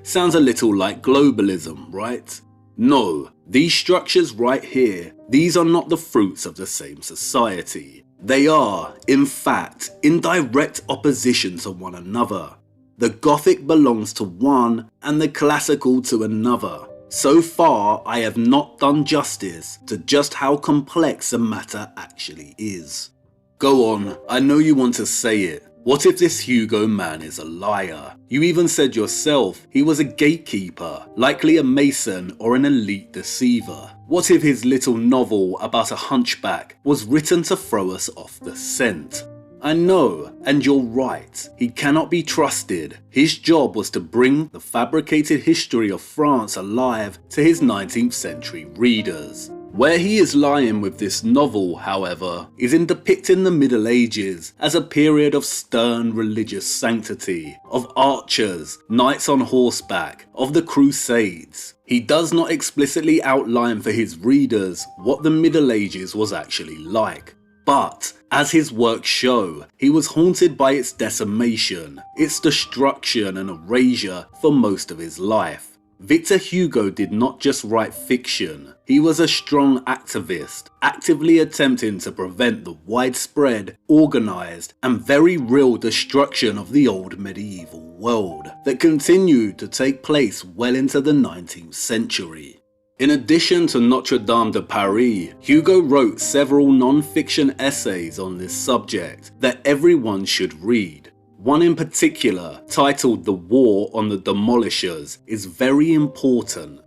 Sounds a little like globalism, right? No, these structures right here, these are not the fruits of the same society. They are, in fact, in direct opposition to one another. The Gothic belongs to one and the classical to another. So far, I have not done justice to just how complex the matter actually is. Go on, I know you want to say it. What if this Hugo man is a liar? You even said yourself he was a gatekeeper, likely a mason or an elite deceiver. What if his little novel about a hunchback was written to throw us off the scent? I know, and you're right, he cannot be trusted. His job was to bring the fabricated history of France alive to his 19th century readers. Where he is lying with this novel, however, is in depicting the Middle Ages as a period of stern religious sanctity, of archers, knights on horseback, of the Crusades. He does not explicitly outline for his readers what the Middle Ages was actually like. But, as his works show, he was haunted by its decimation, its destruction and erasure for most of his life. Victor Hugo did not just write fiction, he was a strong activist, actively attempting to prevent the widespread, organised, and very real destruction of the old medieval world that continued to take place well into the 19th century. In addition to Notre Dame de Paris, Hugo wrote several non-fiction essays on this subject that everyone should read. One in particular, titled The War on the Demolishers, is very important.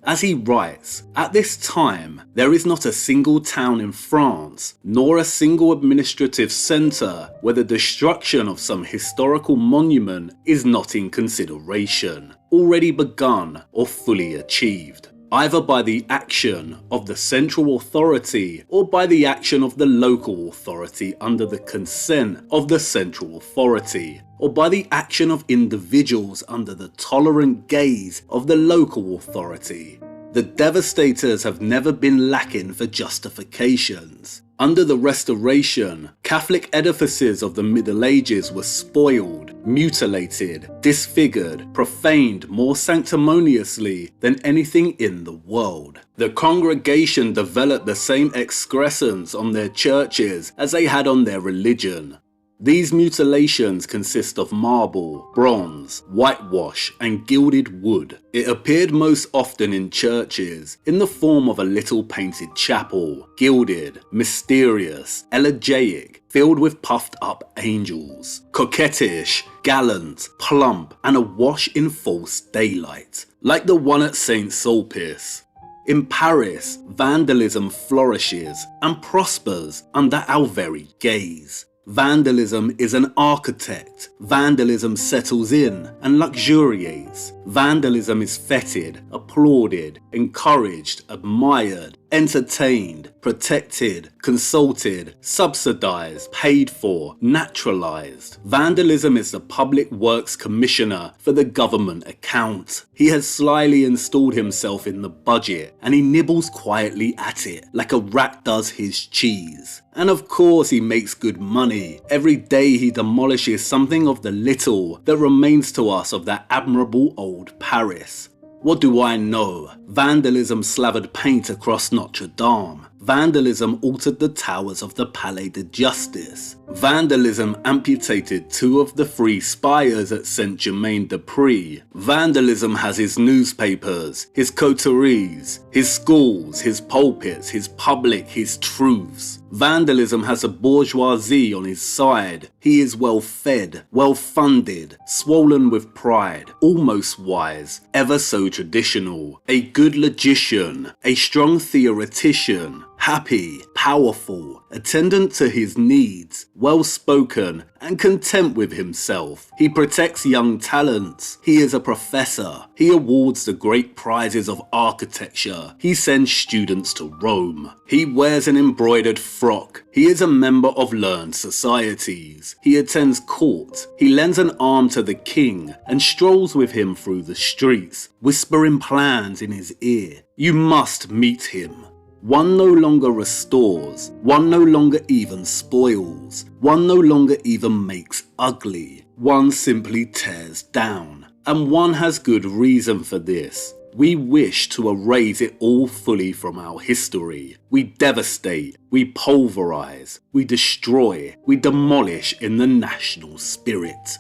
As he writes, at this time, there is not a single town in France, nor a single administrative centre where the destruction of some historical monument is not in consideration, already begun or fully achieved, either by the action of the central authority or by the action of the local authority under the consent of the central authority, or by the action of individuals under the tolerant gaze of the local authority. The devastators have never been lacking for justifications. Under the Restoration, Catholic edifices of the Middle Ages were spoiled, mutilated, disfigured, profaned more sanctimoniously than anything in the world. The congregation developed the same excrescence on their churches as they had on their religion. These mutilations consist of marble, bronze, whitewash, and gilded wood. It appeared most often in churches, in the form of a little painted chapel, gilded, mysterious, elegiac, filled with puffed up angels, coquettish, gallant, plump, and awash in false daylight, like the one at St. Sulpice. In Paris, vandalism flourishes and prospers under our very gaze. Vandalism is an architect. Vandalism settles in and luxuriates. Vandalism is feted, applauded, encouraged, admired, entertained, protected, consulted, subsidized, paid for, naturalized. Vandalism is the Public Works Commissioner for the government account. He has slyly installed himself in the budget and he nibbles quietly at it like a rat does his cheese. And of course he makes good money. Every day he demolishes something of the little that remains to us of that admirable old Paris. What do I know? Vandalism slathered paint across Notre Dame. Vandalism altered the towers of the Palais de Justice. Vandalism amputated 2 of the 3 spires at Saint-Germain-des-Prés. Vandalism has his newspapers, his coteries, his schools, his pulpits, his public, his truths. Vandalism has a bourgeoisie on his side. He is well fed, well funded, swollen with pride, almost wise, ever so traditional, a good logician, a strong theoretician, happy, powerful, attendant to his needs, well-spoken, and content with himself. He protects young talents. He is a professor. He awards the great prizes of architecture. He sends students to Rome. He wears an embroidered frock. He is a member of learned societies. He attends court. He lends an arm to the king and strolls with him through the streets, whispering plans in his ear. You must meet him. One no longer restores, one no longer even spoils, one no longer even makes ugly, one simply tears down. And one has good reason for this. We wish to erase it all fully from our history. We devastate, we pulverize, we destroy, we demolish in the national spirit.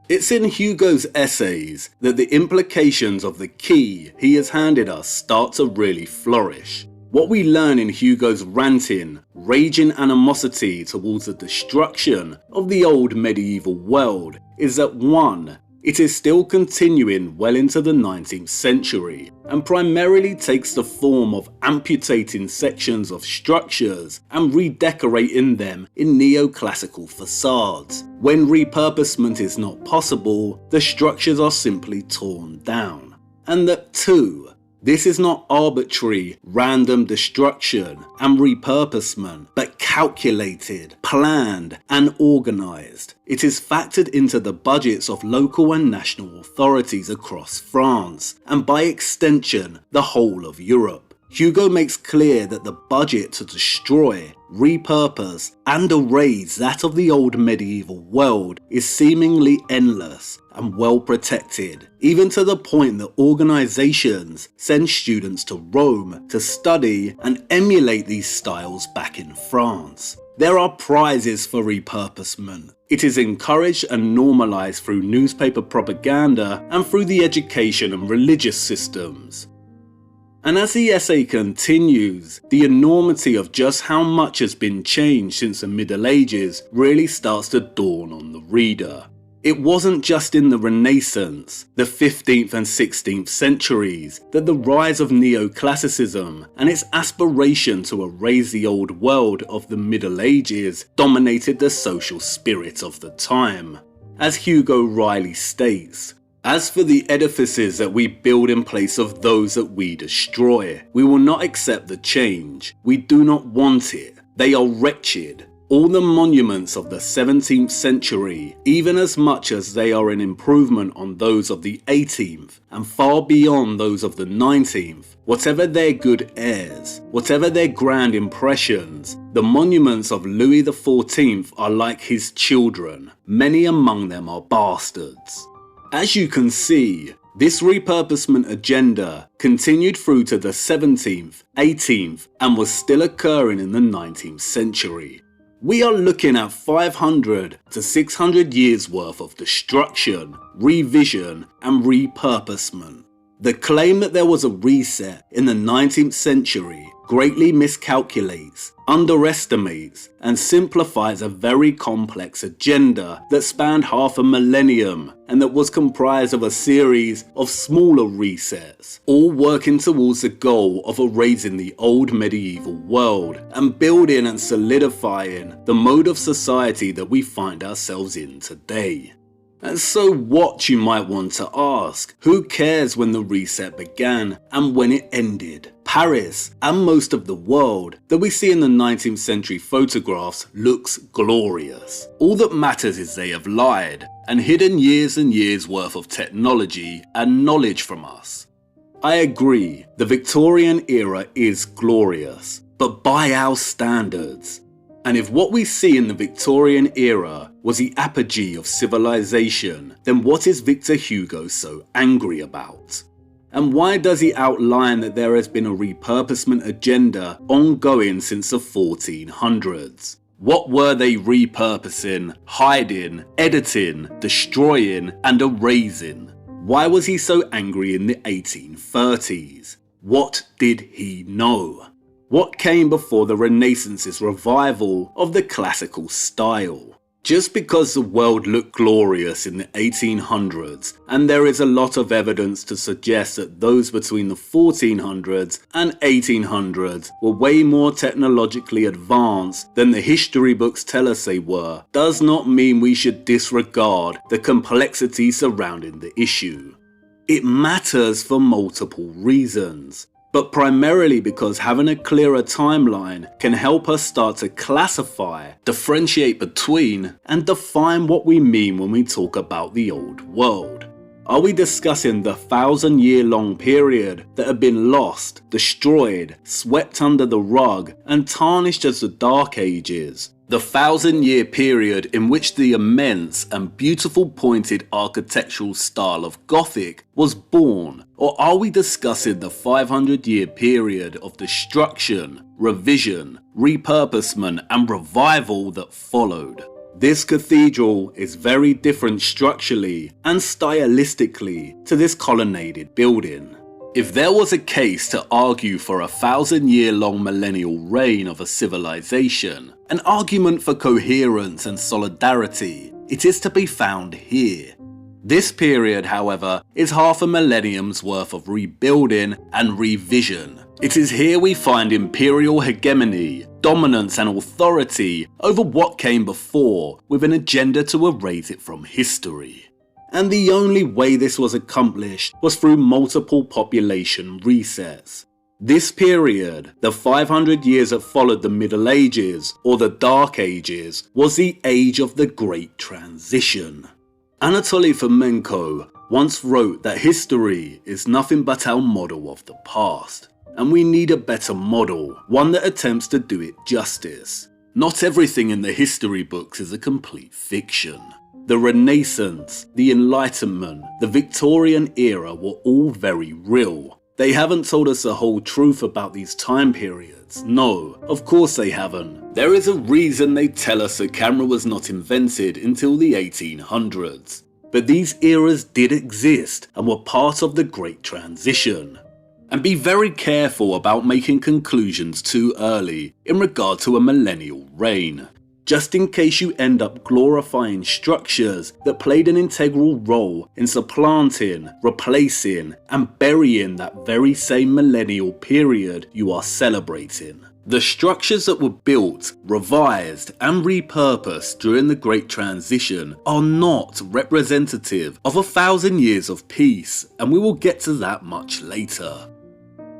It's in Hugo's essays that the implications of the key he has handed us start to really flourish. What we learn in Hugo's ranting, raging animosity towards the destruction of the old medieval world is that 1. It is still continuing well into the 19th century and primarily takes the form of amputating sections of structures and redecorating them in neoclassical facades. When repurposement is not possible, the structures are simply torn down. And that 2. This is not arbitrary, random destruction and repurposement, but calculated, planned, and organised. It is factored into the budgets of local and national authorities across France, and by extension, the whole of Europe. Hugo makes clear that the budget to destroy, repurpose, and erase that of the old medieval world is seemingly endless and well protected, even to the point that organisations send students to Rome to study and emulate these styles back in France. There are prizes for repurposement. It is encouraged and normalised through newspaper propaganda and through the education and religious systems. And as the essay continues, the enormity of just how much has been changed since the Middle Ages really starts to dawn on the reader. It wasn't just in the Renaissance, the 15th and 16th centuries, that the rise of neoclassicism and its aspiration to erase the old world of the Middle Ages dominated the social spirit of the time. As Hugo Riley states, "As for the edifices that we build in place of those that we destroy, we will not accept the change. We do not want it. They are wretched. All the monuments of the 17th century, even as much as they are an improvement on those of the 18th, and far beyond those of the 19th, whatever their good airs, whatever their grand impressions, the monuments of Louis XIV are like his children. Many among them are bastards." As you can see, this repurposement agenda continued through to the 17th, 18th, and was still occurring in the 19th century. We are looking at 500 to 600 years worth of destruction, revision, and repurposement. The claim that there was a reset in the 19th century greatly miscalculates, underestimates, and simplifies a very complex agenda that spanned half a millennium and that was comprised of a series of smaller resets, all working towards the goal of erasing the old medieval world and building and solidifying the mode of society that we find ourselves in today. And so what, you might want to ask? Who cares when the reset began and when it ended? Paris, and most of the world that we see in the 19th century photographs looks glorious. All that matters is they have lied and hidden years and years worth of technology and knowledge from us. I agree, the Victorian era is glorious, but by our standards. And if what we see in the Victorian era was the apogee of civilization, then what is Victor Hugo so angry about? And why does he outline that there has been a repurposement agenda ongoing since the 1400s? What were they repurposing, hiding, editing, destroying, and erasing? Why was he so angry in the 1830s? What did he know? What came before the Renaissance's revival of the classical style? Just because the world looked glorious in the 1800s, and there is a lot of evidence to suggest that those between the 1400s and 1800s were way more technologically advanced than the history books tell us they were, does not mean we should disregard the complexity surrounding the issue. It matters for multiple reasons, but primarily because having a clearer timeline can help us start to classify, differentiate between, and define what we mean when we talk about the old world. Are we discussing the 1,000-year-long period that had been lost, destroyed, swept under the rug, and tarnished as the Dark Ages? The 1,000-year period in which the immense and beautiful pointed architectural style of Gothic was born? Or are we discussing the 500-year period of destruction, revision, repurposement, and revival that followed? This cathedral is very different structurally and stylistically to this colonnaded building. If there was a case to argue for a 1,000-year-long millennial reign of a civilization, an argument for coherence and solidarity, it is to be found here. This period, however, is half a millennium's worth of rebuilding and revision. It is here we find imperial hegemony, dominance and authority over what came before, with an agenda to erase it from history. And the only way this was accomplished was through multiple population resets. This period, the 500 years that followed the Middle Ages or the Dark Ages, was the age of the Great Transition. Anatoly Fomenko once wrote that history is nothing but our model of the past, and we need a better model, one that attempts to do it justice. Not everything in the history books is a complete fiction. The Renaissance, the Enlightenment, the Victorian era were all very real. They haven't told us the whole truth about these time periods. No, of course they haven't. There is a reason they tell us the camera was not invented until the 1800s. But these eras did exist and were part of the Great Transition. And be very careful about making conclusions too early in regard to a millennial reign. just in case you end up glorifying structures that played an integral role in supplanting, replacing, and burying that very same millennial period you are celebrating. The structures that were built, revised, and repurposed during the Great Transition are not representative of 1,000 years of peace, and we will get to that much later.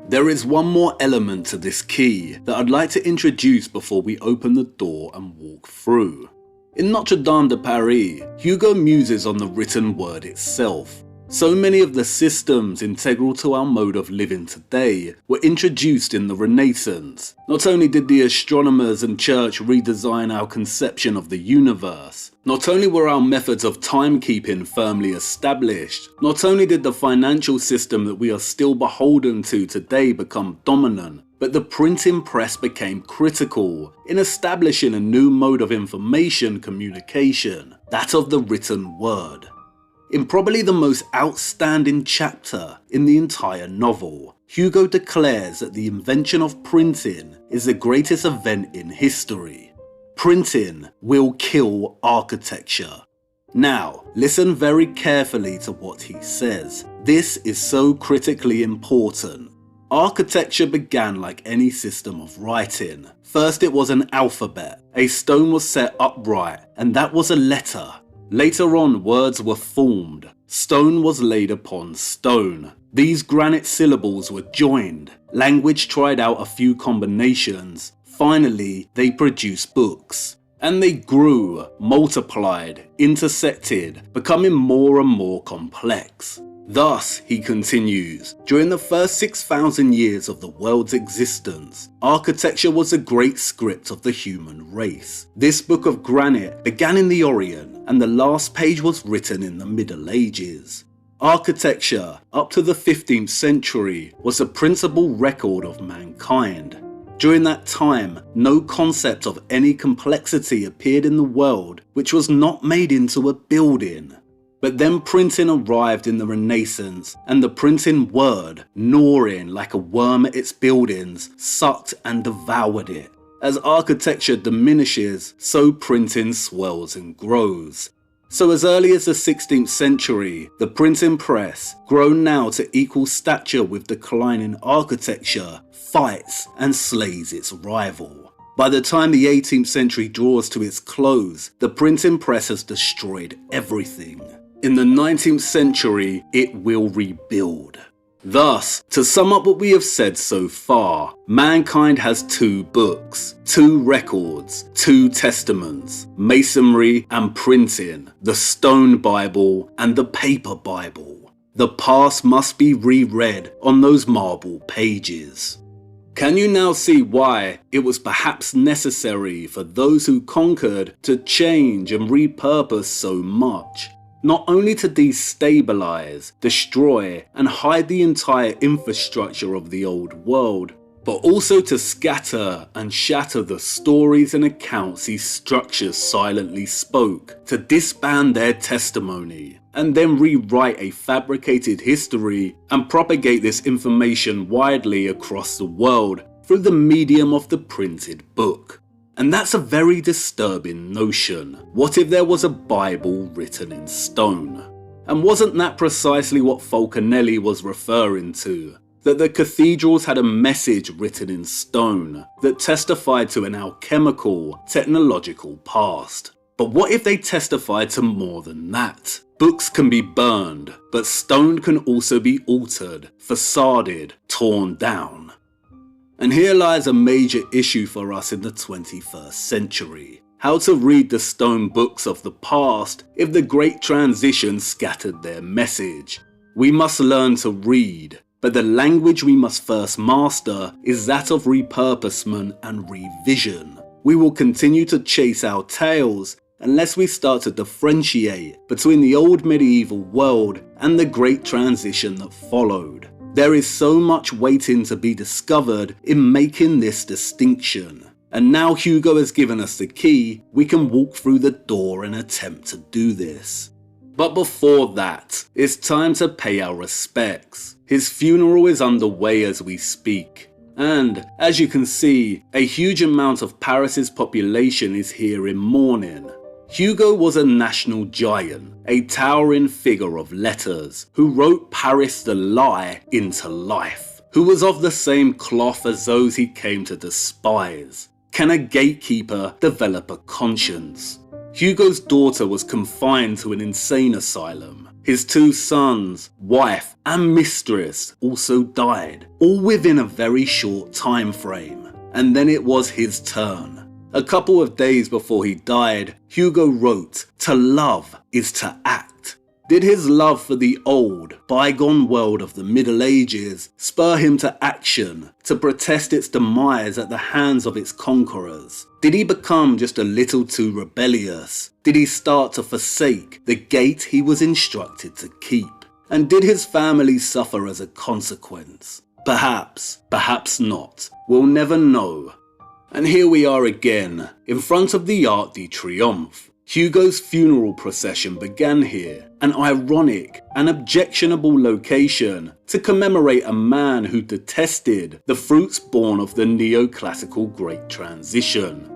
There is one more element to this key that I'd like to introduce before we open the door and walk through. In Notre Dame de Paris, Hugo muses on the written word itself. So many of the systems integral to our mode of living today were introduced in the Renaissance. Not only did the astronomers and church redesign our conception of the universe, not only were our methods of timekeeping firmly established, not only did the financial system that we are still beholden to today become dominant, but the printing press became critical in establishing a new mode of information communication, that of the written word. In probably the most outstanding chapter in the entire novel, Hugo declares that the invention of printing is the greatest event in history. Printing will kill architecture. Now, listen very carefully to what he says. This is so critically important. Architecture began like any system of writing. First it was an alphabet. A stone was set upright, and that was a letter. Later on, words were formed. Stone was laid upon stone. These granite syllables were joined. Language tried out a few combinations. Finally, they produced books. And they grew, multiplied, intersected, becoming more and more complex. Thus, he continues, during the first 6,000 years of the world's existence, architecture was a great script of the human race. This book of granite began in the Orient, and the last page was written in the Middle Ages. Architecture, up to the 15th century, was the principal record of mankind. During that time, no concept of any complexity appeared in the world which was not made into a building. But then printing arrived in the Renaissance, and the printing word, gnawing like a worm at its buildings, sucked and devoured it. As architecture diminishes, so printing swells and grows. So as early as the 16th century, the printing press, grown now to equal stature with declining architecture, fights and slays its rival. By the time the 18th century draws to its close, the printing press has destroyed everything. In the 19th century, it will rebuild. Thus, to sum up what we have said so far, mankind has two books, two records, two testaments, masonry and printing, the stone Bible and the paper Bible. The past must be reread on those marble pages. Can you now see why it was perhaps necessary for those who conquered to change and repurpose so much? Not only to destabilize, destroy, and hide the entire infrastructure of the old world, but also to scatter and shatter the stories and accounts these structures silently spoke, to disband their testimony, and then rewrite a fabricated history and propagate this information widely across the world through the medium of the printed book. And that's a very disturbing notion. What if there was a Bible written in stone? And wasn't that precisely what Falconelli was referring to? That the cathedrals had a message written in stone that testified to an alchemical, technological past. But what if they testified to more than that? Books can be burned, but stone can also be altered, facaded, torn down. And here lies a major issue for us in the 21st century. How to read the stone books of the past if the Great Transition scattered their message. We must learn to read, but the language we must first master is that of repurposement and revision. We will continue to chase our tails unless we start to differentiate between the old medieval world and the Great Transition that followed. There is so much waiting to be discovered in making this distinction. And now Hugo has given us the key, we can walk through the door and attempt to do this. But before that, it's time to pay our respects. His funeral is underway as we speak. And, as you can see, a huge amount of Paris's population is here in mourning. Hugo was a national giant, a towering figure of letters, who wrote Paris the lie into life, who was of the same cloth as those he came to despise. Can a gatekeeper develop a conscience? Hugo's daughter was confined to an insane asylum. His 2 sons, wife and mistress also died, all within a very short time frame. And then it was his turn. A couple of days before he died, Hugo wrote, "To love is to act." Did his love for the old, bygone world of the Middle Ages spur him to action, to protest its demise at the hands of its conquerors? Did he become just a little too rebellious? Did he start to forsake the gate he was instructed to keep? And did his family suffer as a consequence? Perhaps, perhaps not. We'll never know. And here we are again, in front of the Arc de Triomphe. Hugo's funeral procession began here, an ironic and objectionable location to commemorate a man who detested the fruits born of the neoclassical Great Transition.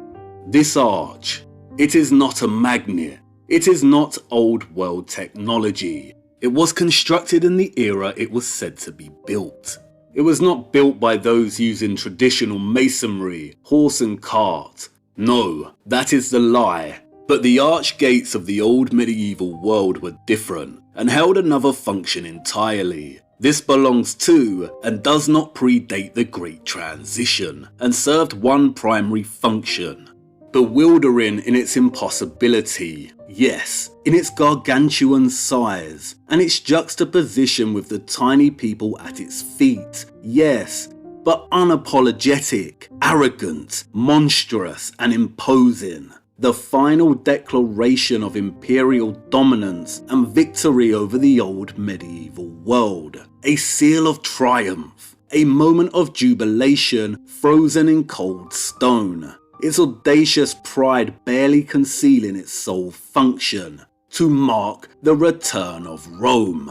This arch, it is not a magnet, it is not old world technology. It was constructed in the era it was said to be built. It was not built by those using traditional masonry, horse and cart. No, that is the lie. But the arch gates of the old medieval world were different and held another function entirely. This belongs to and does not predate the Great Transition and served one primary function. Bewildering in its impossibility, yes, in its gargantuan size, and its juxtaposition with the tiny people at its feet, yes, but unapologetic, arrogant, monstrous, and imposing. The final declaration of imperial dominance and victory over the old medieval world. A seal of triumph, a moment of jubilation frozen in cold stone. Its audacious pride barely concealing its sole function, to mark the return of Rome.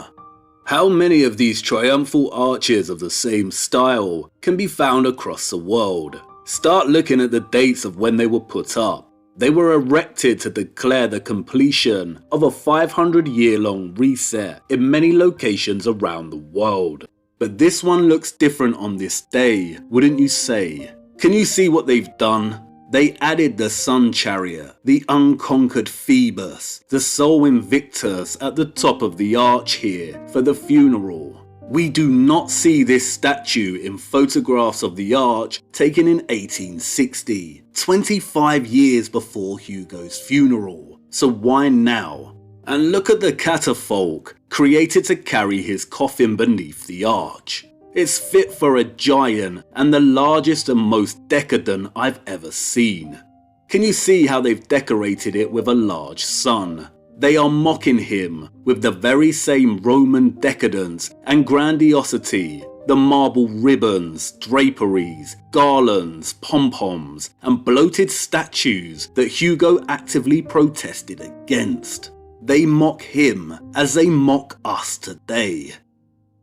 How many of these triumphal arches of the same style can be found across the world? Start looking at the dates of when they were put up. They were erected to declare the completion of a 500-year-long reset in many locations around the world. But this one looks different on this day, wouldn't you say? Can you see what they've done? They added the Sun Chariot, the unconquered Phoebus, the Sol Invictus at the top of the arch here for the funeral. We do not see this statue in photographs of the arch taken in 1860, 25 years before Hugo's funeral. So why now? And look at the catafalque created to carry his coffin beneath the arch. It's fit for a giant and the largest and most decadent I've ever seen. Can you see how they've decorated it with a large sun? They are mocking him with the very same Roman decadence and grandiosity, the marble ribbons, draperies, garlands, pom-poms, and bloated statues that Hugo actively protested against. They mock him as they mock us today.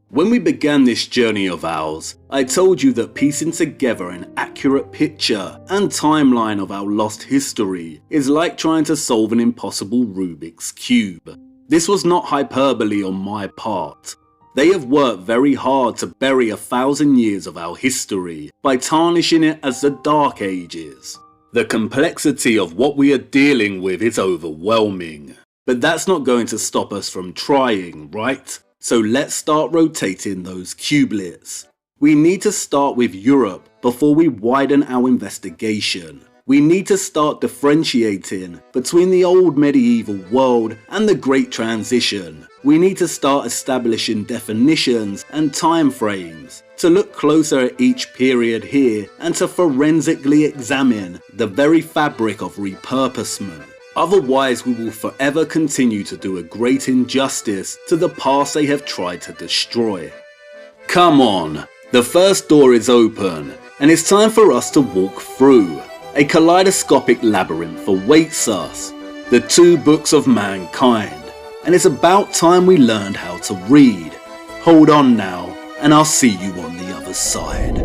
When we began this journey of ours, I told you that piecing together an accurate picture and timeline of our lost history is like trying to solve an impossible Rubik's Cube. This was not hyperbole on my part. They have worked very hard to bury 1,000 years of our history by tarnishing it as the Dark Ages. The complexity of what we are dealing with is overwhelming. But that's not going to stop us from trying, right? So let's start rotating those cubelets. We need to start with Europe before we widen our investigation. We need to start differentiating between the old medieval world and the Great Transition. We need to start establishing definitions and time frames, to look closer at each period here and to forensically examine the very fabric of repurposement. Otherwise, we will forever continue to do a great injustice to the past they have tried to destroy. Come on, the first door is open, and it's time for us to walk through. A kaleidoscopic labyrinth awaits us, the 2 books of mankind, and it's about time we learned how to read. Hold on now, and I'll see you on the other side.